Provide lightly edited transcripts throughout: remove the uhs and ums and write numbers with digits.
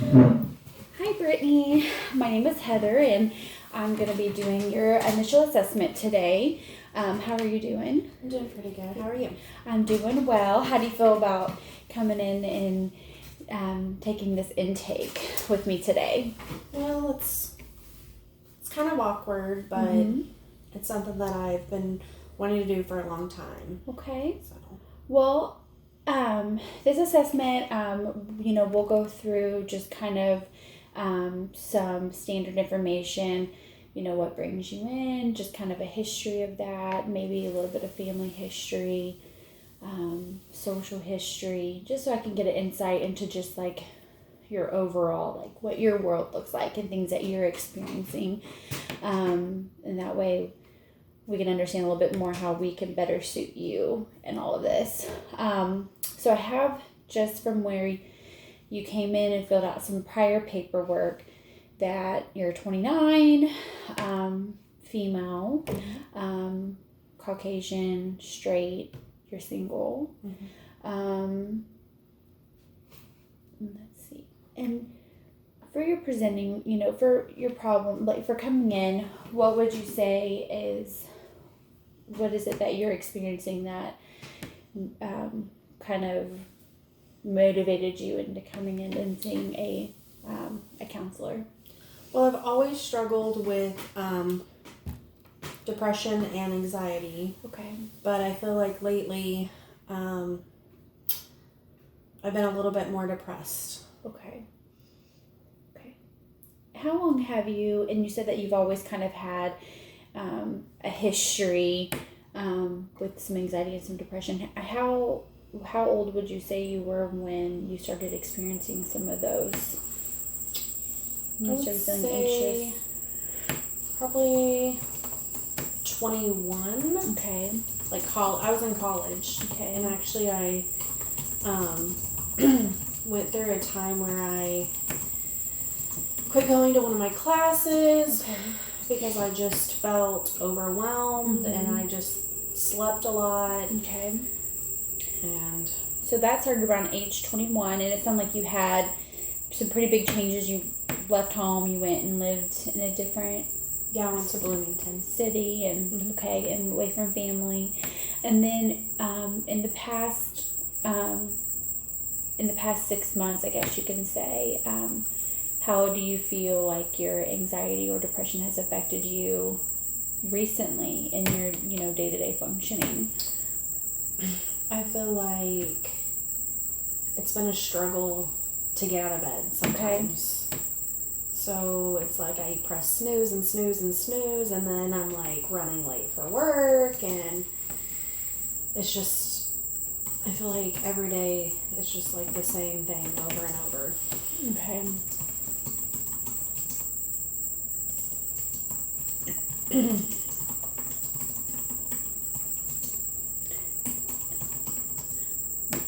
Hi, Brittany. My name is Heather, and I'm going to be doing your initial assessment today. How are you doing? I'm doing pretty good. How are you? I'm doing well. How do you feel about coming in and taking this intake with me today? Well, it's kind of awkward, but it's something that I've been wanting to do for a long time. Okay. So. Well, this assessment, we'll go through just kind of some standard information, what brings you in, just kind of a history of that, maybe a little bit of family history, social history, just so I can get an insight into just like your overall, like what your world looks like and things that you're experiencing. And that way we can understand a little bit more how we can better suit you in all of this. So I have, just from where you came in and filled out some prior paperwork, that you're 29, female, Caucasian, straight, you're single. Let's see. And for your presenting, for your problem, like for coming in, what would you say is, what is it that you're experiencing that kind of motivated you into coming in and seeing a counselor? Well, I've always struggled with depression and anxiety. Okay. But I feel like lately I've been a little bit more depressed. Okay. How long have you, and you said that you've always kind of had a history with some anxiety and some depression. How old would you say you were when you started experiencing some of those? When you started feeling anxious? Probably 21. Okay. Like I was in college. Okay. And actually I went through a time where I quit going to one of my classes. Okay. Because I just felt overwhelmed and I just slept a lot. Okay. And so that started around age 21, and it sounded like you had some pretty big changes. You left home, you went and lived in a different I went to Bloomington city, and and away from family. And then in the past 6 months, I guess you can say, how do you feel like your anxiety or depression has affected you recently in your, day-to-day functioning? I feel like it's been a struggle to get out of bed sometimes. Okay. So it's like I press snooze and snooze and snooze, and then I'm like running late for work, and it's just, I feel like every day it's just like the same thing over and over. Okay.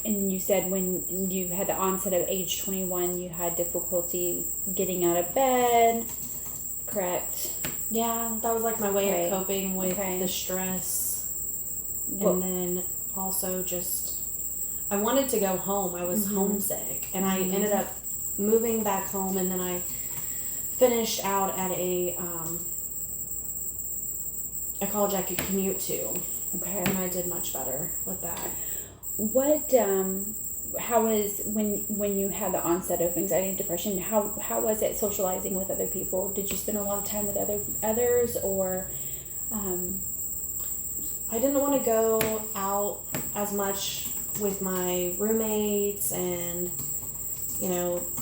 And you said when you had the onset of age 21, you had difficulty getting out of bed, correct? Yeah, that was like my way of coping with the stress. And then also just, I wanted to go home. I was homesick. And I ended up moving back home, and then I finished out at a college I could commute to. Okay. And I did much better with that. What, how was, when you had the onset of anxiety and depression, how was it socializing with other people? Did you spend a lot of time with others, or? I didn't want to go out as much with my roommates and,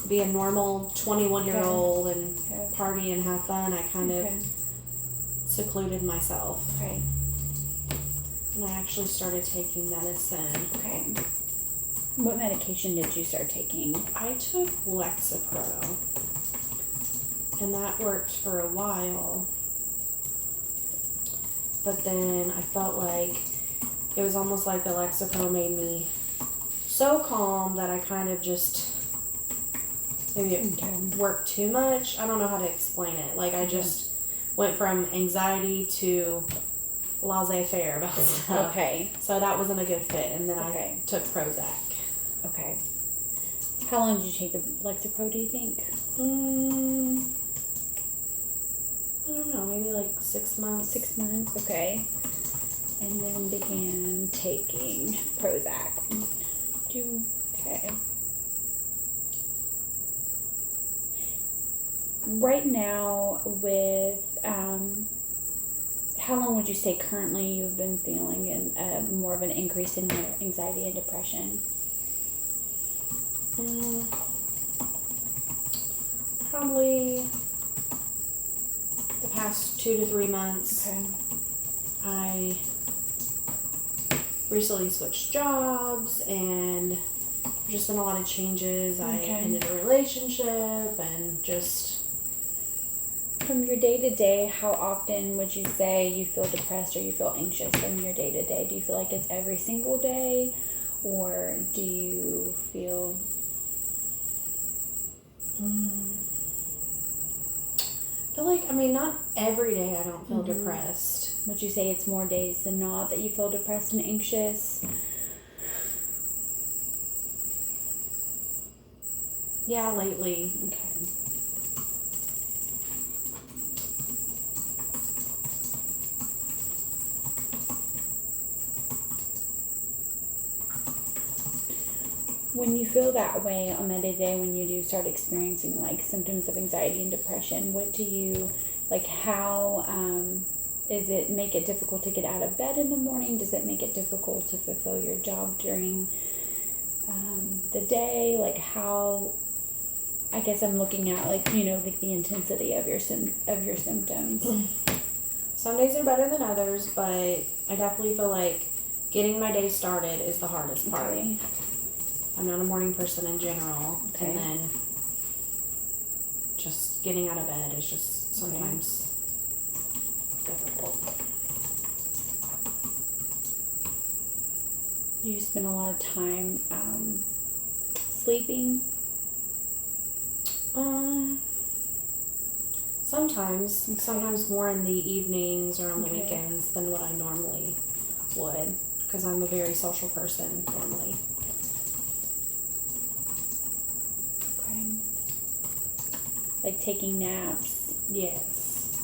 be a normal 21-year-old and party and have fun. I kind of secluded myself. Okay. And I actually started taking medicine. Okay. What medication did you start taking? I took Lexapro. And that worked for a while. But then I felt like it was almost like the Lexapro made me so calm that I kind of just, maybe it worked too much. I don't know how to explain it. Like I just went from anxiety to laissez-faire about stuff. Okay. So that wasn't a good fit. And then I took Prozac. Okay. How long did you take the Lexapro, do you think? I don't know, maybe like 6 months. 6 months, okay. And then began taking Prozac. Okay. Right now, with how long would you say currently you've been feeling more of an increase in your anxiety and depression? Probably the past 2 to 3 months. Okay. I recently switched jobs and there's just been a lot of changes. I ended a relationship and just... From your day-to-day, how often would you say you feel depressed or you feel anxious from your day-to-day? Do you feel like it's every single day, or do you feel... I feel like, not every day I don't feel depressed. Would you say it's more days than not that you feel depressed and anxious? Yeah, lately. Okay. When you feel that way on that day, when you do start experiencing like symptoms of anxiety and depression, what do you, like how, is it make it difficult to get out of bed in the morning? Does it make it difficult to fulfill your job during the day? Like how, I guess I'm looking at like the intensity of your symptoms. Some days are better than others, but I definitely feel like getting my day started is the hardest part. Okay. I'm not a morning person in general, and then just getting out of bed is just sometimes difficult. Do you spend a lot of time sleeping? Sometimes more in the evenings or on the weekends than what I normally would, because I'm a very social person normally. Like taking naps? Yes.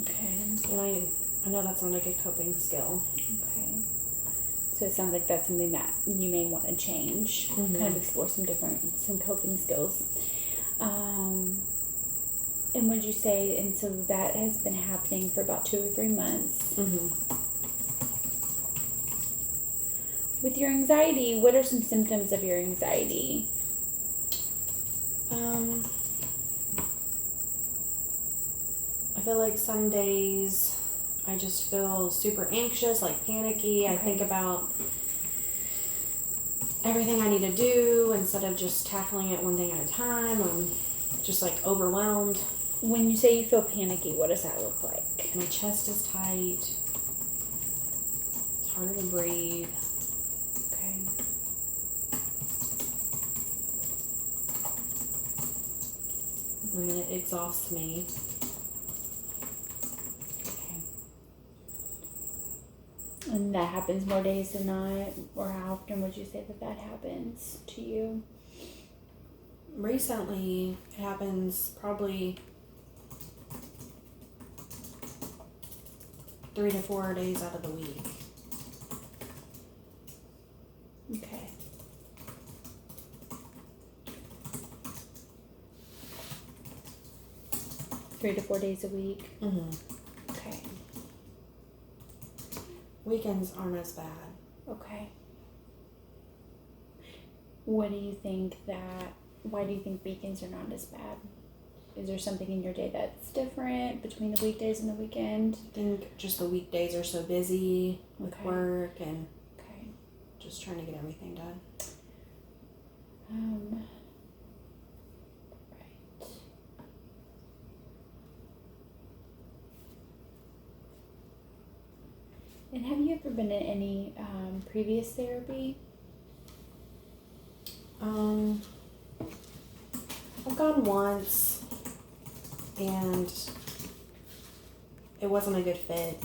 Okay. And I know that's not a good coping skill. Okay. So it sounds like that's something that you may want to change. Kind of explore some coping skills. And would you say, and so that has been happening for about 2 or 3 months. With your anxiety, what are some symptoms of your anxiety? I feel like some days I just feel super anxious, like panicky. I think about everything I need to do instead of just tackling it one thing at a time. I'm just like overwhelmed. When you say you feel panicky, what does that look like? My chest is tight. It's harder to breathe. Okay. And it exhausts me. And that happens more days than not, or how often would you say that happens to you? Recently, it happens probably 3 to 4 days out of the week. Okay. Three to 4 days a week? Okay. Weekends aren't as bad. Okay. Why do you think weekends are not as bad? Is there something in your day that's different between the weekdays and the weekend? I think just the weekdays are so busy with work and just trying to get everything done. Right. And have you ever been in any previous therapy? I've gone once, and it wasn't a good fit.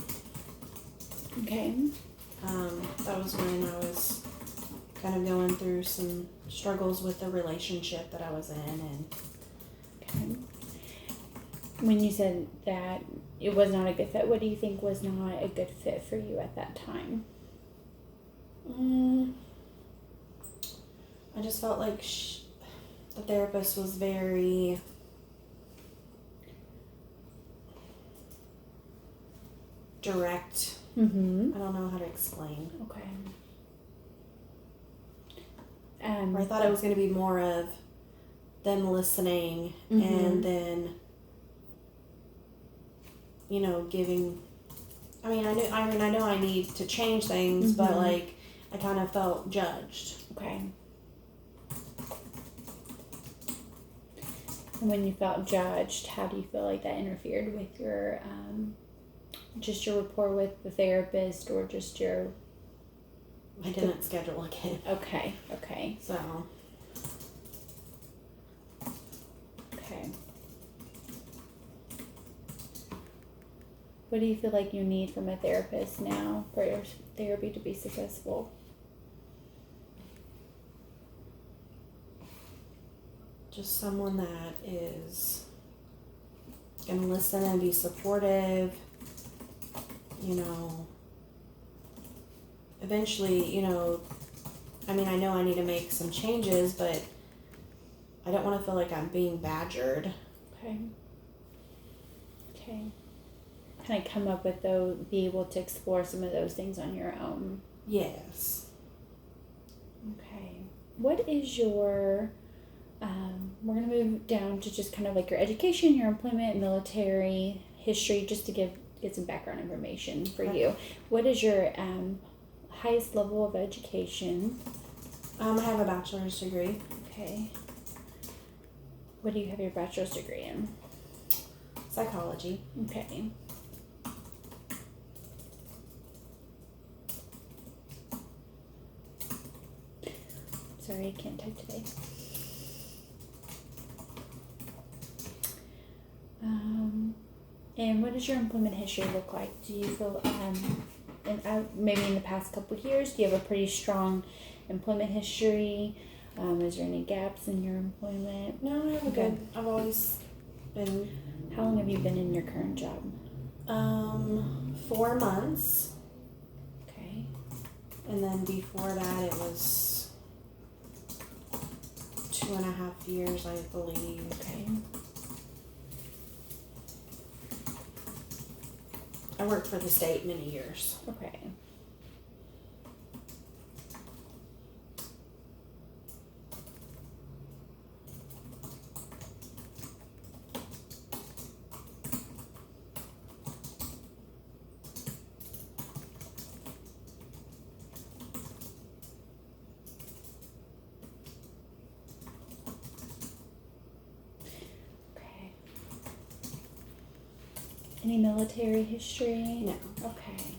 Okay. That was when I was kind of going through some struggles with the relationship that I was in, and Okay. When you said that it was not a good fit, what do you think was not a good fit for you at that time? I just felt like the therapist was very direct. Mm-hmm. I don't know how to explain. Okay. Or I thought it was going to be more of them listening and then, you know, giving. I know I need to change things, but like I kind of felt judged. Okay. And when you felt judged, how do you feel like that interfered with your, just your rapport with the therapist, or just your? I didn't schedule again. Okay. Okay. So. Okay. What do you feel like you need from a therapist now for your therapy to be successful? Just someone that is going to listen and be supportive, you know. Eventually, you know, I mean, I know I need to make some changes, but I don't want to feel like I'm being badgered. Okay. Okay. Kind of come up with those, be able to explore some of those things on your own. Yes. Okay. What is your, we're going to move down to just kind of like your education, your employment, military history, just to get some background information for you. What is your highest level of education? I have a bachelor's degree. Okay. What do you have your bachelor's degree in? Psychology. Okay. Sorry, I can't type today. And what does your employment history look like? Do you feel, maybe in the past couple of years, do you have a pretty strong employment history? Is there any gaps in your employment? No, I have a good. I've always been. How long have you been in your current job? 4 months. Okay. And then before that, it was 2.5 years, I believe. Okay. I worked for the state many years. Okay. Any military history? No. Okay.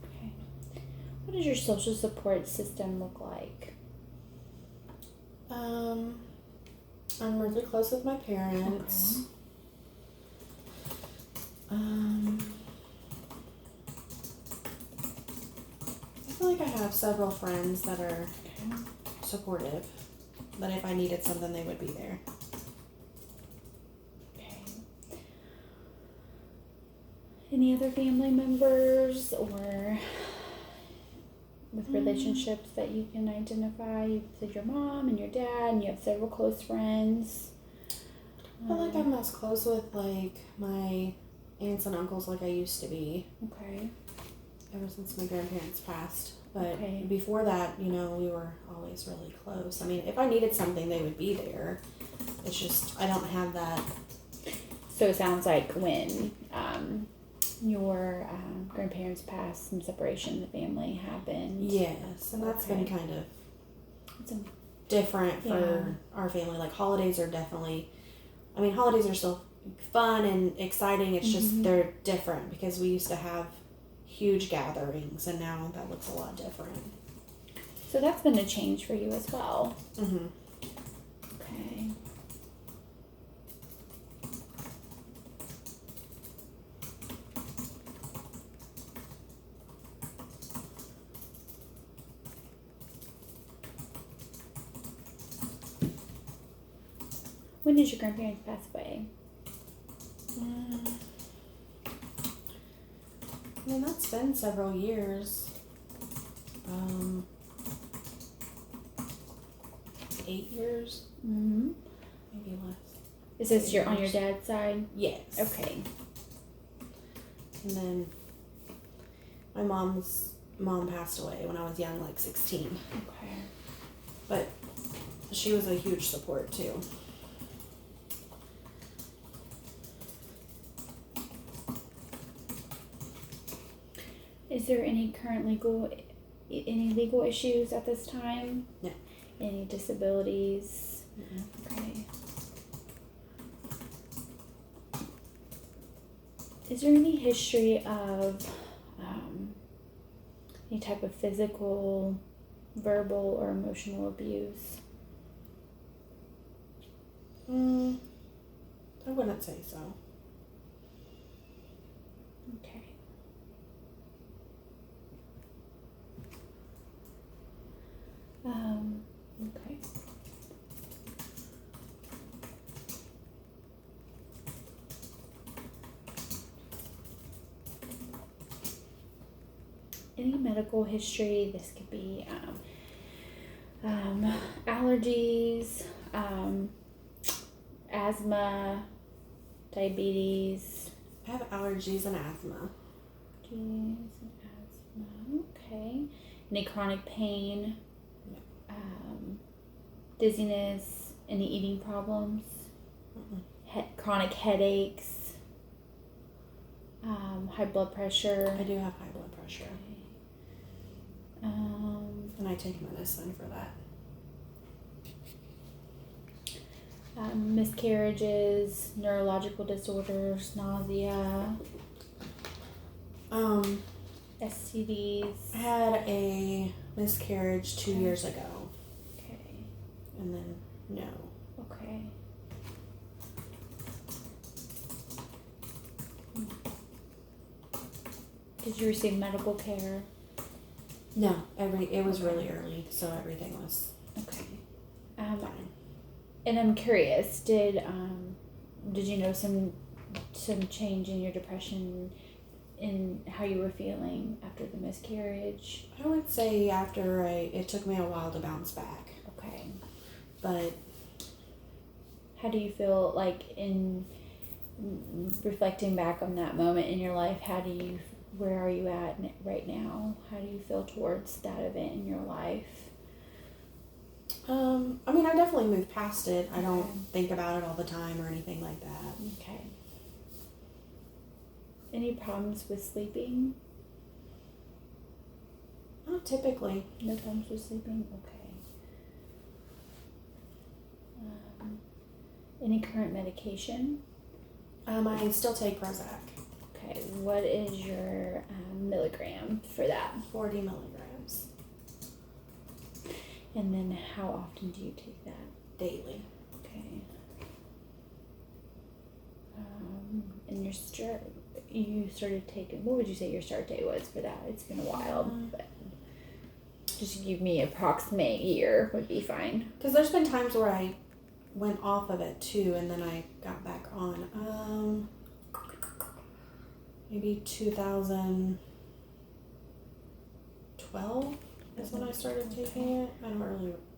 Okay. What does your social support system look like? I'm really close with my parents. Okay. I feel like I have several friends that are supportive. But if I needed something, they would be there. Okay. Any other family members or with relationships that you can identify? You said your mom and your dad, and you have several close friends. I feel like I'm as close with like my aunts and uncles like I used to be. Okay. Ever since my grandparents passed. But before that, you know, we were always really close. I mean, if I needed something, they would be there. It's just, I don't have that. So it sounds like when your grandparents passed, some separation in the family happened. Yes, and that's been kind of It's different for our family. Like, holidays are definitely, I mean, holidays are still fun and exciting. It's just, they're different because we used to have huge gatherings, and now that looks a lot different. So that's been a change for you as well. Mm-hmm. Okay. When did your grandparents pass away? I mean, that's been several years. 8 years, Mm-hmm. maybe less. Is this on your dad's side? Yes. Okay. And then my mom's mom passed away when I was young, like 16. Okay. But she was a huge support too. Is there any legal issues at this time? No. Any disabilities? Mm-mm. Okay. Is there any history of any type of physical, verbal, or emotional abuse? I wouldn't say so. Okay. Okay. Any medical history? This could be allergies, asthma, diabetes. I have allergies and asthma. Allergies and asthma. Okay. Any chronic pain? No. Dizziness? Any eating problems? Mm-mm. Chronic headaches? High blood pressure? I do have high blood pressure. Okay. And I take medicine for that. Miscarriages, neurological disorders, nausea, STDs. I had a miscarriage 2 years ago, Okay. and then no. Okay. Did you receive medical care? No, it was really early, so everything was Okay. fine. And I'm curious, did you know some change in your depression in how you were feeling after the miscarriage? I would say it took me a while to bounce back, Okay. but How do you feel like in reflecting back on that moment in your life? Where are you at right now? How do you feel towards that event in your life? I mean, I definitely moved past it. I don't Okay. think about it all the time or anything like that. Okay. Any problems with sleeping? Not typically. No problems with sleeping? Okay. Any current medication? I still take Prozac, Okay. What is your milligram for that? 40 milligrams And then how often do you take that? daily. Okay. And you started taking, what would you say your start date was for that? It's been a while, but just give me an approximate year would be fine. Because there's been times where I went off of it too, and then I got back on. Maybe 2012 is when I started taking it.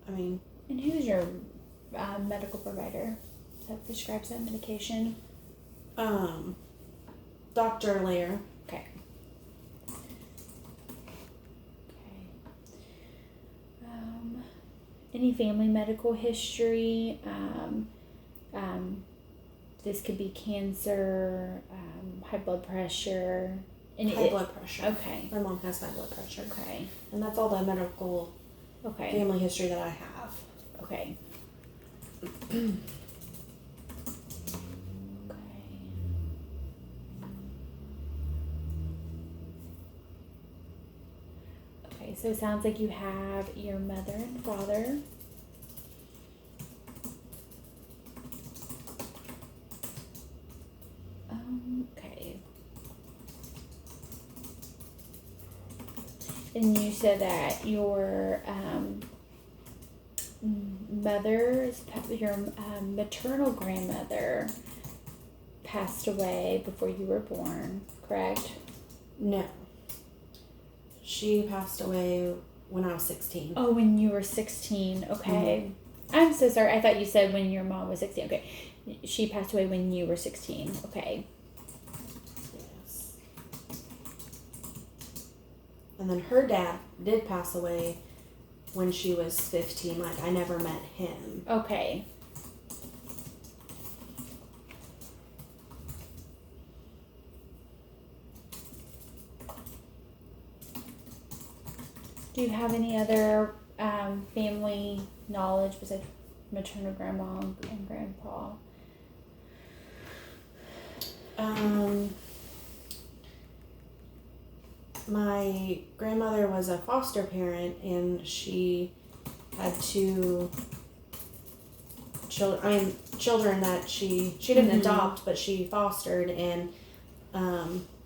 And who's your medical provider that prescribes that medication? Dr. Lair. Okay. Any family medical history? This could be cancer, high blood pressure. High blood pressure. Okay. My mom has high blood pressure. Okay. And that's all the medical Okay. family history that I have. Okay. Okay, so it sounds like you have your mother and father. Okay. And you said that your your maternal grandmother passed away before you were born, correct? No. She passed away when I was 16. Oh, when you were 16. Okay. I'm so sorry. I thought you said when your mom was 16. Okay. She passed away when you were 16. Okay. Yes. And then her dad did pass away when she was 15. Like, I never met him. Okay. Do you have any other family knowledge besides maternal grandma and grandpa? My grandmother was a foster parent, and she had two children that she didn't adopt, but she fostered, and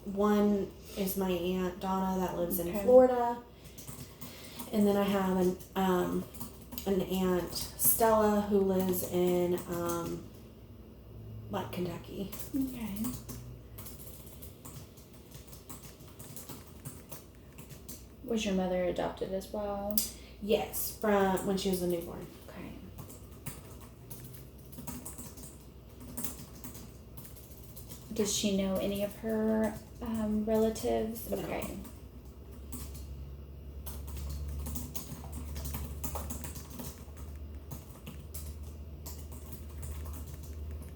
one is my aunt Donna that lives in Florida, and then I have an aunt Stella who lives in like Kentucky. Okay. Was your mother adopted as well? Yes, from when she was a newborn. Okay. Does she know any of her relatives? No. Okay.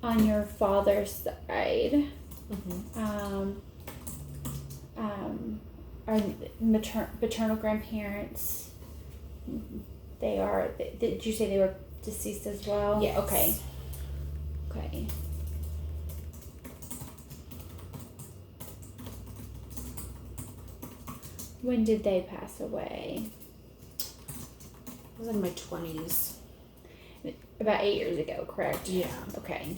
On your father's side, are paternal grandparents? Did you say they were deceased as well? Yes. Okay. Okay. When did they pass away? I was in my 20s. About 8 years ago, correct? Yeah. Okay.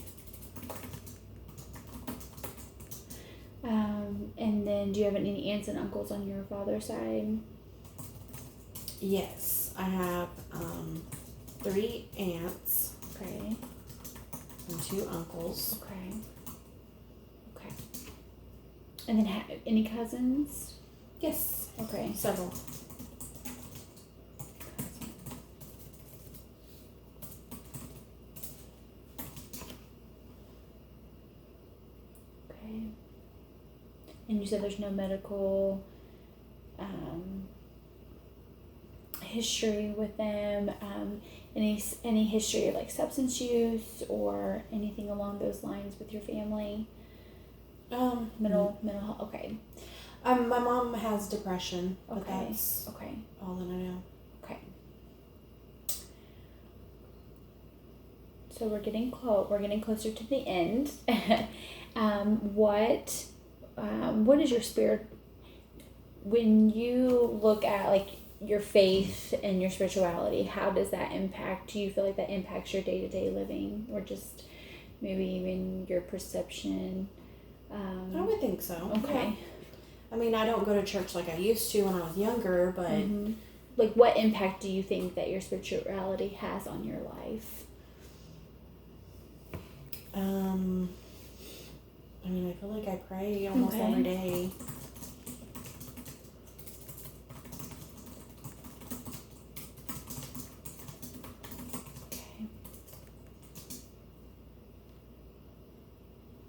And then do you have any aunts and uncles on your father's side? Yes, I have 3 aunts. Okay. And 2 uncles. Okay. Okay. And then any cousins? Yes. Okay. Several. Okay. And you said there's no medical history with them. Any history of like substance use or anything along those lines with your family? Mental health. Okay. My mom has depression, but Okay. that's Okay. all that I know. Okay. So we're getting We're getting closer to the end. What is your spirit when you look at like your faith and your spirituality? How does that impact? Do you feel like that impacts your day-to-day living, or just maybe even your perception? I would think so. Okay. Yeah. I mean, I don't go to church like I used to when I was younger, but like, what impact do you think that your spirituality has on your life? I mean, I feel like I pray almost every day.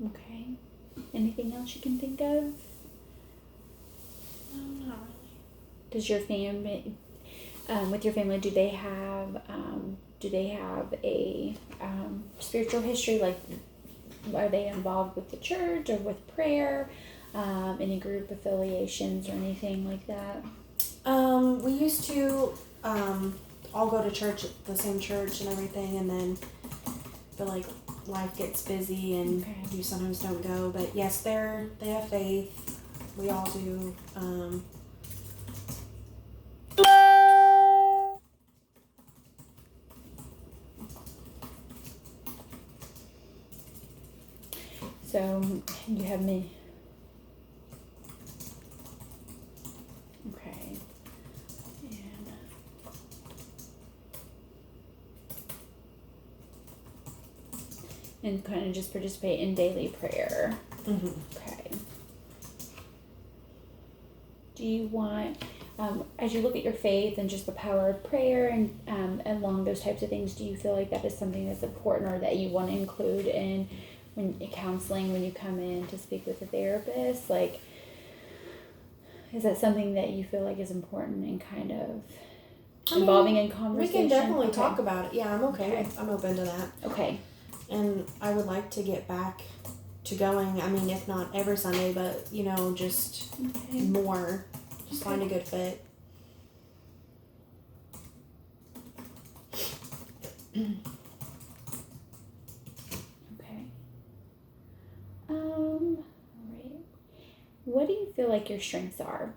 Okay. Anything else you can think of? No, not really. Does your family, with your family, do they have a spiritual history? Like, are they involved with the church or with prayer? Any group affiliations or anything like that? We used to all go to church at the same church and everything, and then but like life gets busy and you sometimes don't go. But yes, they have faith. We all do. So you have me. Okay. And And kind of just participate in daily prayer. Mm-hmm. Okay. Do you want, as you look at your faith and just the power of prayer and along those types of things, do you feel like that is something that's important or that you want to include in counseling when you come in to speak with a therapist? Like, is that something that you feel like is important and kind of involving in conversation? We can definitely Okay. talk about it. Yeah, I'm okay. Okay. I'm open to that. Okay. And I would like to get back to going. I mean, if not every Sunday, but just Okay. more. Just find a good fit. Okay. All right. What do you feel like your strengths are?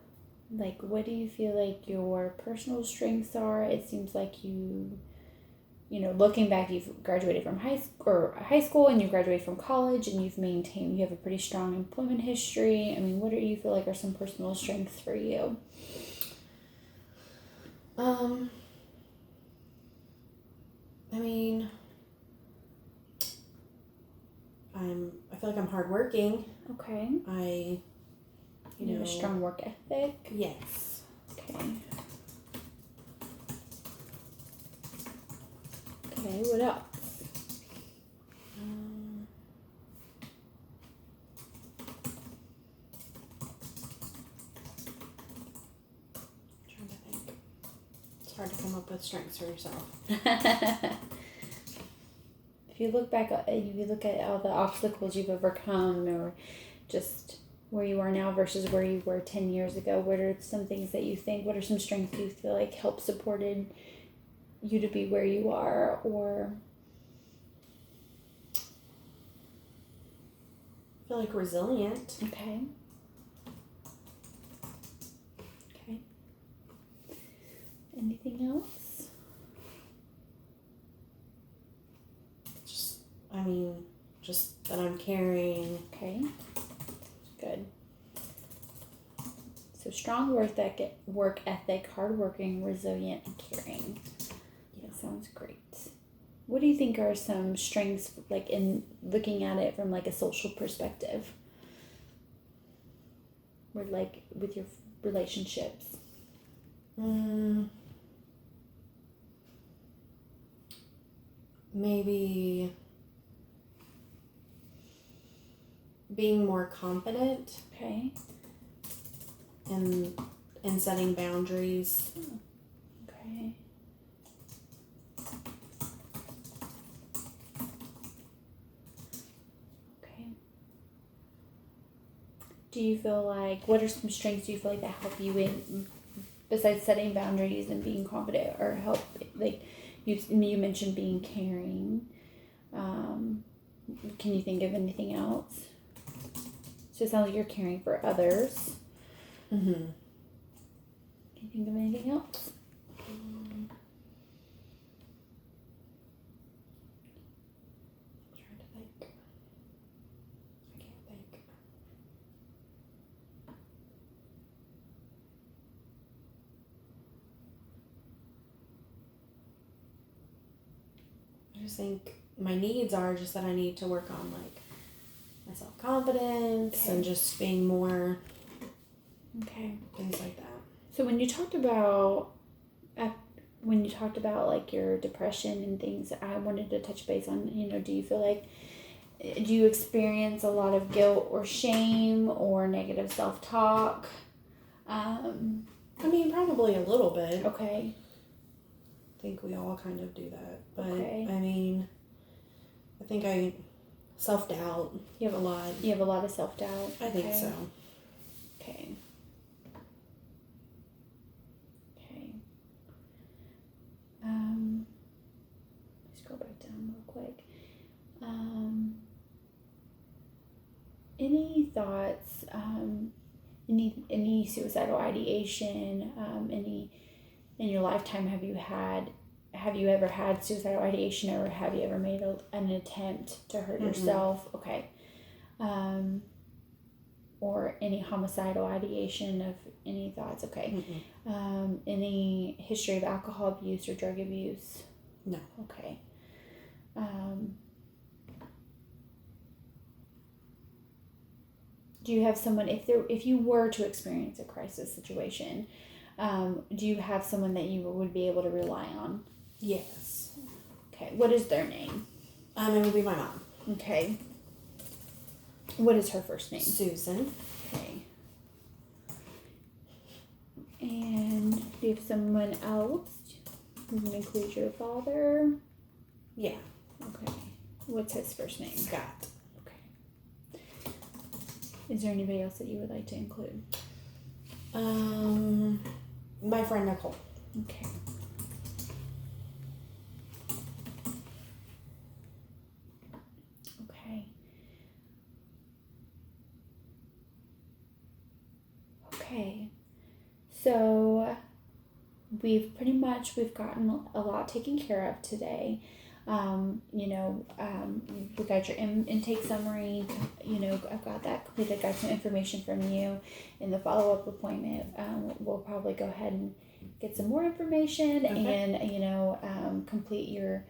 Like, what do you feel like your personal strengths are? It seems like looking back, you've graduated from high school and you graduated from college and you have a pretty strong employment history. I mean, what do you feel like are some personal strengths for you? I mean, I feel like I'm hardworking. Okay. You have a strong work ethic. Yes. Okay. Okay, what else? Trying to think. It's hard to come up with strengths for yourself. If you look back, you look at all the obstacles you've overcome, or just where you are now versus where you were 10 years ago, what are some things that you think? What are some strengths you feel like help supported you to be where you are, or? I feel like resilient. Okay. Okay. Anything else? Just that I'm caring. Okay. Good. So strong work ethic, hardworking, resilient, and caring. Yeah, sounds great. What do you think are some strengths, like in looking at it from like a social perspective? Or like with your relationships? Maybe being more confident. Okay. And setting boundaries. Okay. Okay. Do you feel like, what are some strengths do you feel like that help you in, besides setting boundaries and being confident, or help, like you mentioned being caring? Can you think of anything else? So it sounds like you're caring for others. Mm-hmm. Can you think of anything else? I'm trying to think. I can't think. I just think my needs are just that I need to work on like my self-confidence and just being more things like that. So when you talked about like your depression and things, I wanted to touch base on, do you experience a lot of guilt or shame or negative self-talk? Probably a little bit. Okay. I think we all kind of do that. But Okay. I think I self-doubt. You have a lot. You have a lot of self-doubt. I think so. Okay. Okay. Scroll back down real quick. Any thoughts? Any suicidal ideation? Any in your lifetime? Have you ever had suicidal ideation, or have you ever made an attempt to hurt yourself? Okay. Or any homicidal ideation of any thoughts? Okay. Any history of alcohol abuse or drug abuse? No. Okay. Do you have someone, if you were to experience a crisis situation, do you have someone that you would be able to rely on? Yes. Okay. What is their name? It would be my mom. Okay. What is her first name? Susan. Okay. And do you have someone else? You can include your father. Yeah. Okay. What's his first name? Scott. Okay. Is there anybody else that you would like to include? My friend Nicole. Okay. Okay. Okay. So we've gotten a lot taken care of today. We got your intake summary. I've got that completed. Got some information from you in the follow-up appointment. We'll probably go ahead and get some more information and complete your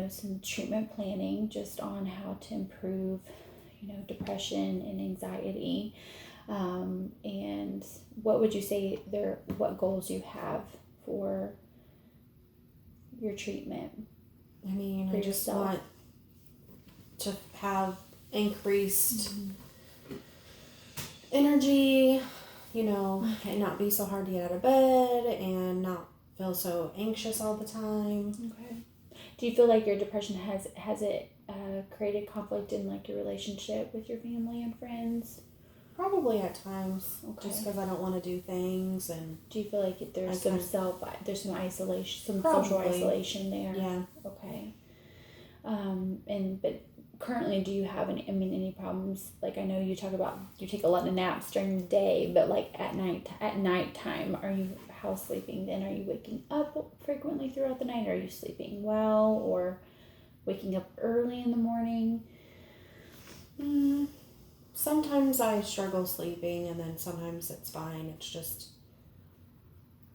some treatment planning just on how to improve depression and anxiety. And what would you say what goals you have for your treatment? I mean, for I just yourself? want to have increased energy, and not be so hard to get out of bed and not feel so anxious all the time. Okay. Do you feel like your depression has it created conflict in like your relationship with your family and friends? Probably at times, Okay. just because I don't want to do things, and Do you feel like there's some isolation, some Probably. social isolation there? yeah, Okay. But currently, do you have any problems? Like, I know you talk about you take a lot of naps during the day, but like at nighttime, are you house sleeping? Then are you waking up frequently throughout the night? Are you sleeping well or waking up early in the morning? sometimes I struggle sleeping, and then sometimes it's fine. It's just,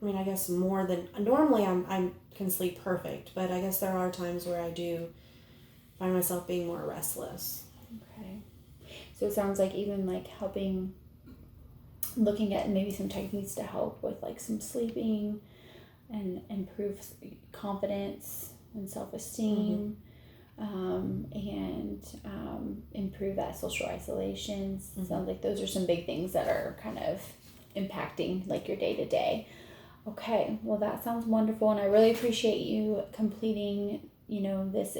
I guess more than normally I can sleep perfect, but I guess there are times where I do find myself being more restless. Okay. So it sounds like even like looking at maybe some techniques to help with like some sleeping and improve confidence and self-esteem, and improve that social isolation. Sounds like those are some big things that are kind of impacting like your day-to-day. Okay, well that sounds wonderful, and I really appreciate you completing this